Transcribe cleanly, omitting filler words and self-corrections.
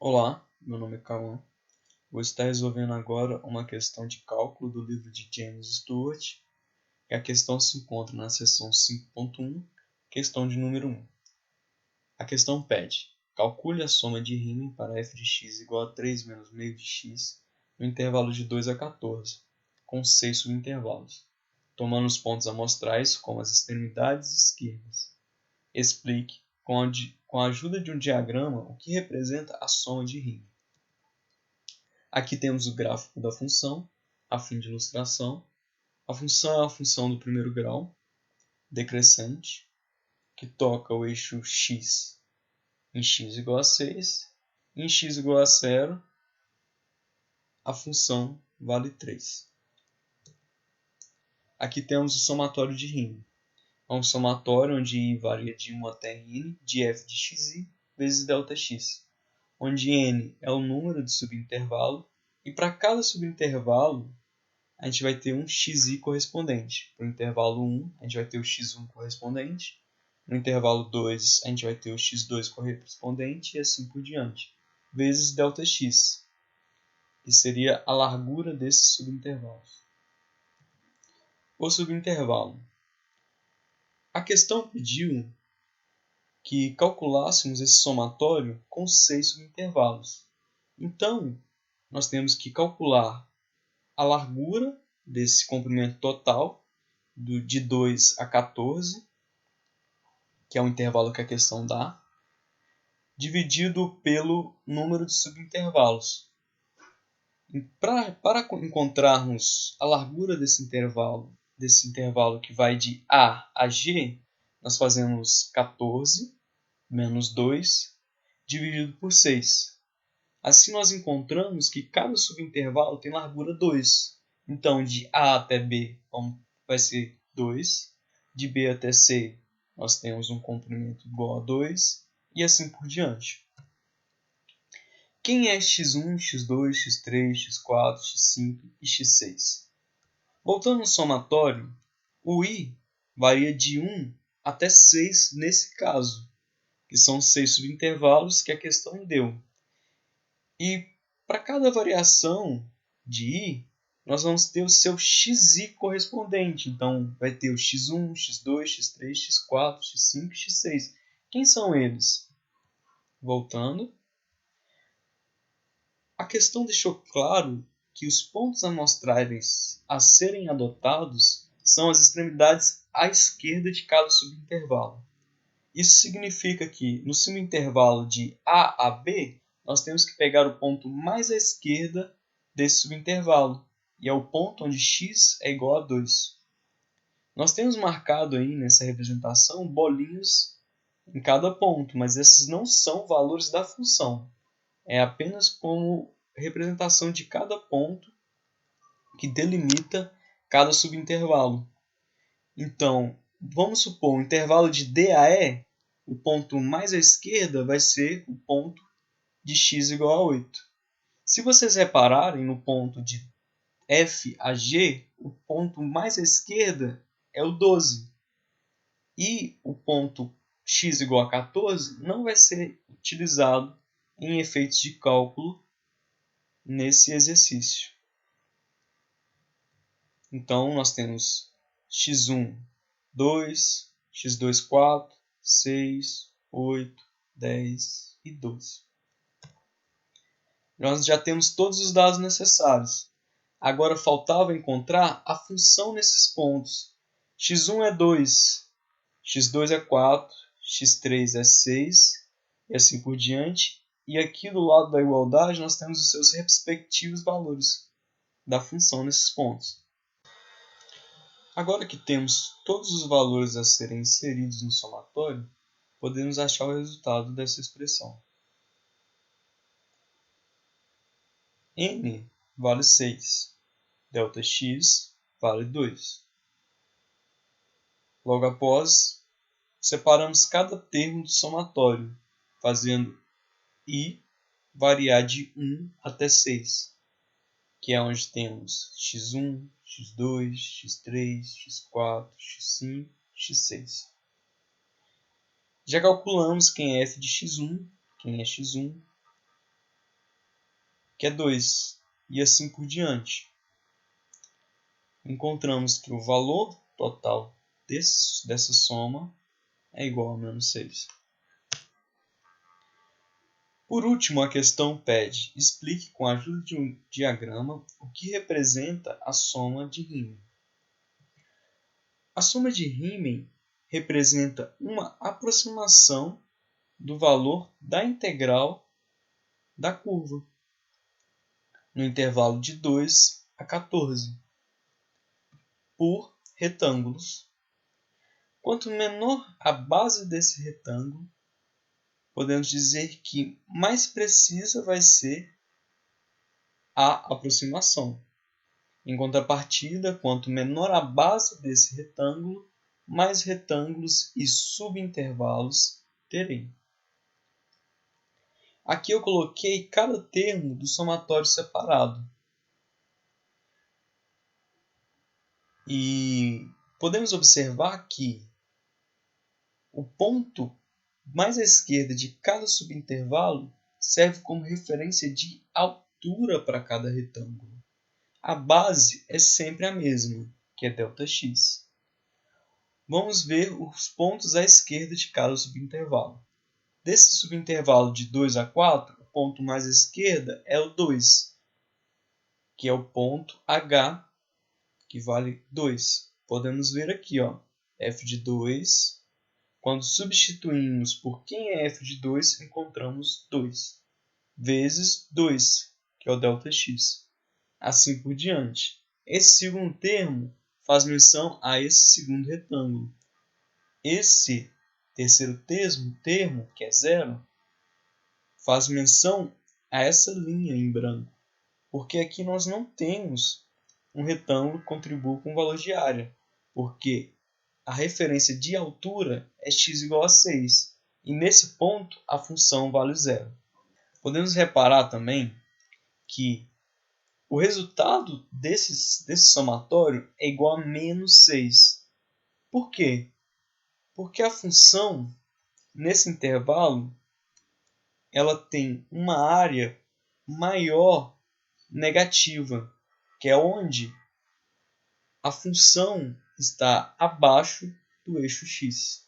Olá, meu nome é Cauã. Vou estar resolvendo agora uma questão de cálculo do livro de James Stewart. E a questão se encontra na seção 5.1, questão de número 1. A questão pede: calcule a soma de Riemann para f de x igual a 3 menos meio de x no intervalo de 2 a 14, com 6 subintervalos, tomando os pontos amostrais como as extremidades esquerdas. Explique, com a ajuda de um diagrama, o que representa a soma de Riemann. Aqui temos o gráfico da função, a fim de ilustração. A função é uma função do primeiro grau, decrescente, que toca o eixo x em x igual a 6. Em x igual a 0, a função vale 3. Aqui temos o somatório de Riemann. É um somatório onde i varia de 1 até n de f de xi vezes ΔX, onde n é o número de subintervalo e para cada subintervalo a gente vai ter um xi correspondente. Para o intervalo 1, a gente vai ter o x1 correspondente. No intervalo 2, a gente vai ter o x2 correspondente e assim por diante. Vezes ΔX, que seria a largura desses subintervalos. O subintervalo. A questão pediu que calculássemos esse somatório com 6 subintervalos. Então, nós temos que calcular a largura desse comprimento total, de 2 a 14, que é o intervalo que a questão dá, dividido pelo número de subintervalos. Para encontrarmos a largura desse intervalo que vai de A a G, nós fazemos 14 menos 2 dividido por 6. Assim nós encontramos que cada subintervalo tem largura 2. Então, de A até B vai ser 2. De B até C, nós temos um comprimento igual a 2. E assim por diante. Quem é x1, x2, x3, x4, x5 e x6? Voltando ao somatório, o i varia de 1 até 6 nesse caso, que são 6 subintervalos que a questão deu. E para cada variação de i, nós vamos ter o seu xi correspondente. Então, vai ter o x1, x2, x3, x4, x5 e x6. Quem são eles? Voltando. A questão deixou claro que os pontos amostrais a serem adotados são as extremidades à esquerda de cada subintervalo. Isso significa que no subintervalo de A a B, nós temos que pegar o ponto mais à esquerda desse subintervalo, e é o ponto onde x é igual a 2. Nós temos marcado aí nessa representação bolinhos em cada ponto, mas esses não são valores da função. É apenas como representação de cada ponto que delimita cada subintervalo. Então, vamos supor, o intervalo de D a E, o ponto mais à esquerda vai ser o ponto de x igual a 8. Se vocês repararem no ponto de F a G, o ponto mais à esquerda é o 12. E o ponto x igual a 14 não vai ser utilizado em efeitos de cálculo nesse exercício. Então, nós temos x1, 2, x2, 4, 6, 8, 10 e 12. Nós já temos todos os dados necessários. Agora faltava encontrar a função nesses pontos. x1 é 2, x2 é 4, x3 é 6 e assim por diante. E aqui do lado da igualdade nós temos os seus respectivos valores da função nesses pontos. Agora que temos todos os valores a serem inseridos no somatório, podemos achar o resultado dessa expressão. N vale 6, ΔX vale 2. Logo após, separamos cada termo do somatório, fazendo I variar de 1 até 6, que é onde temos x1, x2, x3, x4, x5, x6. Já calculamos quem é f de x1, quem é x1, que é 2, e assim por diante. Encontramos que o valor total dessa soma é igual a menos 6. Por último, a questão pede: explique com a ajuda de um diagrama o que representa a soma de Riemann. A soma de Riemann representa uma aproximação do valor da integral da curva, no intervalo de 2 a 14, por retângulos. Quanto menor a base desse retângulo, podemos dizer que mais precisa vai ser a aproximação. Em contrapartida, quanto menor a base desse retângulo, mais retângulos e subintervalos terei. Aqui eu coloquei cada termo do somatório separado. E podemos observar que o ponto mais à esquerda de cada subintervalo serve como referência de altura para cada retângulo. A base é sempre a mesma, que é ΔX. Vamos ver os pontos à esquerda de cada subintervalo. Desse subintervalo de 2 a 4, o ponto mais à esquerda é o 2, que é o ponto H, que vale 2. Podemos ver aqui, ó, f de 2. Quando substituímos por quem é f de 2, encontramos 2, vezes 2, que é o ΔX. Assim por diante. Esse segundo termo faz menção a esse segundo retângulo. Esse terceiro termo, que é 0, faz menção a essa linha em branco, porque aqui nós não temos um retângulo que contribua com o valor de área, porque a referência de altura é x igual a 6, e nesse ponto a função vale 0. Podemos reparar também que o resultado desse somatório é igual a menos 6. Por quê? Porque a função, nesse intervalo, ela tem uma área maior negativa, que é onde a função está abaixo do eixo x.